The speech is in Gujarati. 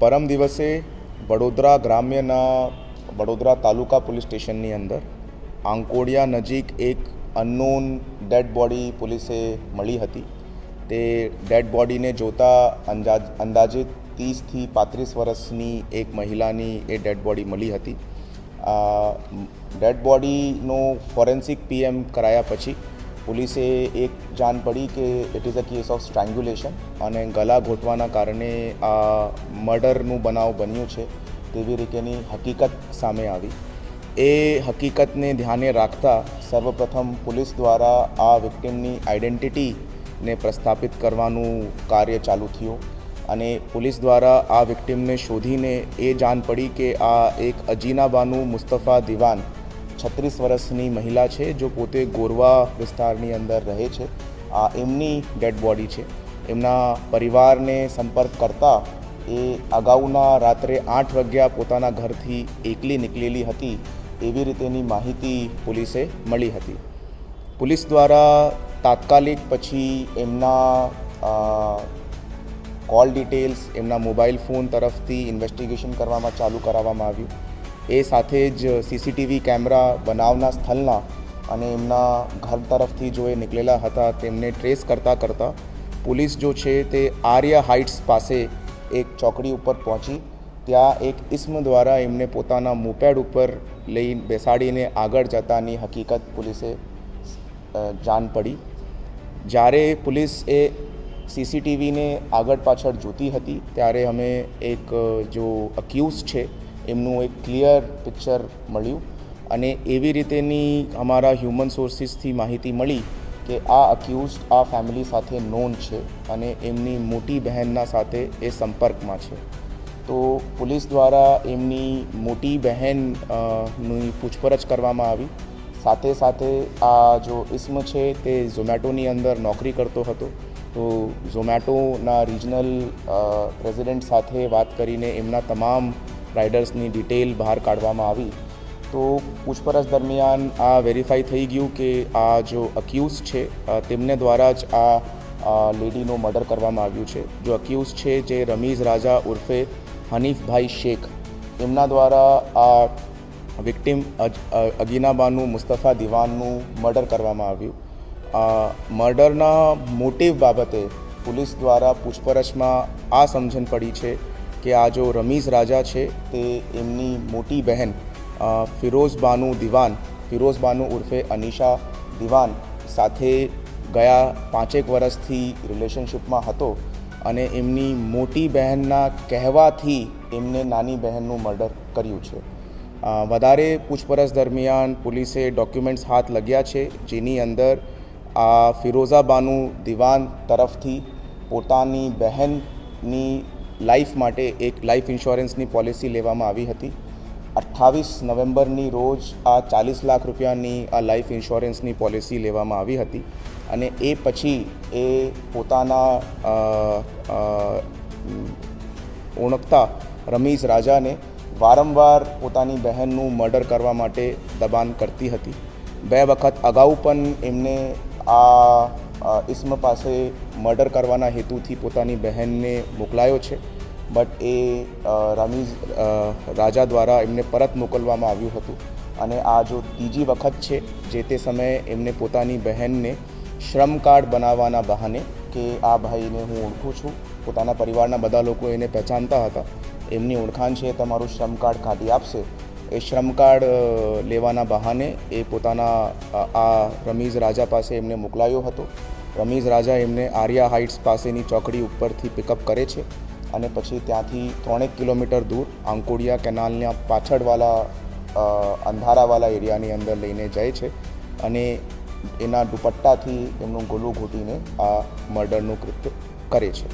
પરમ દિવસે વડોદરા ગ્રામ્યના વડોદરા તાલુકા પોલીસ સ્ટેશનની અંદર આંકોડિયા નજીક એક અનનોન ડેડ બોડી પોલીસે મળી હતી. તે ડેડ બોડીને જોતા અંદાજિત 30થી 35 વર્ષની એક મહિલાની એ ડેડ બોડી મળી હતી. ડેડ બોડીનો ફોરેન્સિક પીએમ કરાયા પછી પોલીસે એક જાણ પડી કે it is a case of strangulation અને ગળા ઘોંટવાના કારણે આ મર્ડરનું બનાવ બન્યું છે તેવી રીતેની હકીકત સામે આવી. એ હકીકતને ધ્યાને રાખતા સર્વપ્રથમ પોલીસ દ્વારા આ વિક્ટિમની આઈડેન્ટિટીને પ્રસ્થાપિત કરવાનું કાર્ય ચાલુ થયું અને પોલીસ દ્વારા આ વિક્ટિમને શોધીને એ જાણ પડી કે આ એક અજીના બાનુ મુસ્તફા દિવાન 36 વર્ષની મહિલા છે, જો પોતે ગોરવા વિસ્તારની અંદર રહે છે. આ એમની ડેડ બોડી છે. એમના પરિવારને સંપર્ક કરતા એ અગાઉના રાત્રે 8 વાગ્યા પોતાના ઘરથી એકલી નીકળેલી હતી એવી રીતેની માહિતી પોલીસે મળી હતી. પોલીસ દ્વારા તાત્કાલિક પછી એમના કોલ ડિટેલ્સ, એમના મોબાઈલ ફોન તરફથી ઇન્વેસ્ટિગેશન કરાવવામાં આવ્યું. એ સાથે જ સીસીટીવી કેમેરા બનાવના સ્થળના અને એમના ઘર તરફથી જો એ નીકળેલા હતા તેમને ટ્રેસ કરતાં પોલીસ જો છે તે આર્ય હાઇટ્સ પાસે એક ચોકડી ઉપર પહોંચી. ત્યાં એક ઇસ્મ દ્વારા એમને પોતાના મોપેડ ઉપર લઈ બેસાડીને આગળ જતાની હકીકત પોલીસે જાણ પડી. જ્યારે પોલીસ એ સીસીટીવીને આગળ પાછળ જોતી હતી ત્યારે અમે એક જો અક્યુઝ છે એમનું એક ક્લિયર પિક્ચર મળ્યું અને એવી રીતેની અમારા હ્યુમન સોર્સિસથી માહિતી મળી કે આ અક્યુઝ આ ફેમિલી સાથે નોન છે અને એમની મોટી બહેનના સાથે એ સંપર્કમાં છે. તો પોલીસ દ્વારા એમની મોટી બહેનની પૂછપરછ કરવામાં આવી. સાથે આ જો ઇસ્મ છે તે ઝોમેટોની અંદર નોકરી કરતો હતો. તો ઝોમેટોના રિજનલ પ્રેસિડેન્ટ સાથે વાત કરીને એમના તમામ રાઇડર્સની ડિટેલ બહાર કાઢવામાં આવી. તો પૂછપરછ દરમિયાન આ વેરીફાઈ થઈ ગયું કે આ જો અક્યુઝ છે તેમને દ્વારા જ આ લેડીનું મર્ડર કરવામાં આવ્યું છે. જો અક્યુઝ છે જે રમીઝ રાજા ઉર્ફે હનીફભાઈ શેખ, એમના દ્વારા આ વિક્ટિમ અગીના બાનુ મુસ્તફા દિવાનનું મર્ડર કરવામાં આવ્યું. મર્ડરના મોટિવ બાબતે પોલીસ દ્વારા પૂછપરછમાં આ સમજણ પડી છે કે આ જો રમીઝ રાજા છે તે એમની મોટી બહેન ફિરોઝ બાનુ ઉર્ફે અનિશા દિવાન સાથે ગયા 5 વર્ષથી રિલેશનશિપમાં હતો અને એમની મોટી બહેનના કહેવાથી એમને નાની બહેનનું મર્ડર કર્યું છે. વધારે પૂછપરછ દરમિયાન પોલીસે ડોક્યુમેન્ટ્સ હાથ લગ્યા છે જેની અંદર આ ફિરોઝા બાનુ દિવાન તરફથી પોતાની બહેનની લાઈફ માટે એક લાઈફ ઇન્સ્યોરન્સની પોલિસી લેવામાં આવી હતી. 28 નવેમ્બરની રોજ આ 40 લાખ રૂપિયાની આ લાઈફ ઇન્સ્યોરન્સની પોલિસી લેવામાં આવી હતી અને એ પછી એ પોતાના ઓળખતા રમીઝ રાજાને વારંવાર પોતાની બહેનનું મર્ડર કરવા માટે દબાણ કરતી હતી. 2 વખત અગાઉ પણ એમને આ ઇસ્મ પાસે મર્ડર કરવાના હેતુથી પોતાની બહેનને મોકલાયો છે, બટ એ રમીઝ રાજા દ્વારા એમને પરત મોકલવામાં આવ્યું હતું અને આ જો ત્રીજી વખત છે જે તે સમયે એમને પોતાની બહેનને શ્રમ કાર્ડ બનાવવાના બહાને કે આ ભાઈને હું ઓળખું છું, પોતાના પરિવારના બધા લોકો એને પહેચાનતા હતા, એમની ઓળખાણ છે, તમારું શ્રમ કાર્ડ કાઢી આપશે, એ શ્રમ કાર્ડ લેવાના બહાને એ પોતાના આ રમીઝ રાજા પાસે એમને મોકલાયો હતો. રમીઝ રાજા એમને આર્યા હાઇટ્સ પાસેની ચોકડી ઉપરથી પિકઅપ કરે છે અને પછી ત્યાંથી 3 કિલોમીટર દૂર આંકોડિયા કેનાલના પાછળવાળા અંધારાવાળા એરિયાની અંદર લઈને જાય છે અને એના દુપટ્ટાથી એમનું ગળું ઘૂંટીને આ મર્ડરનું કૃત્ય કરે છે.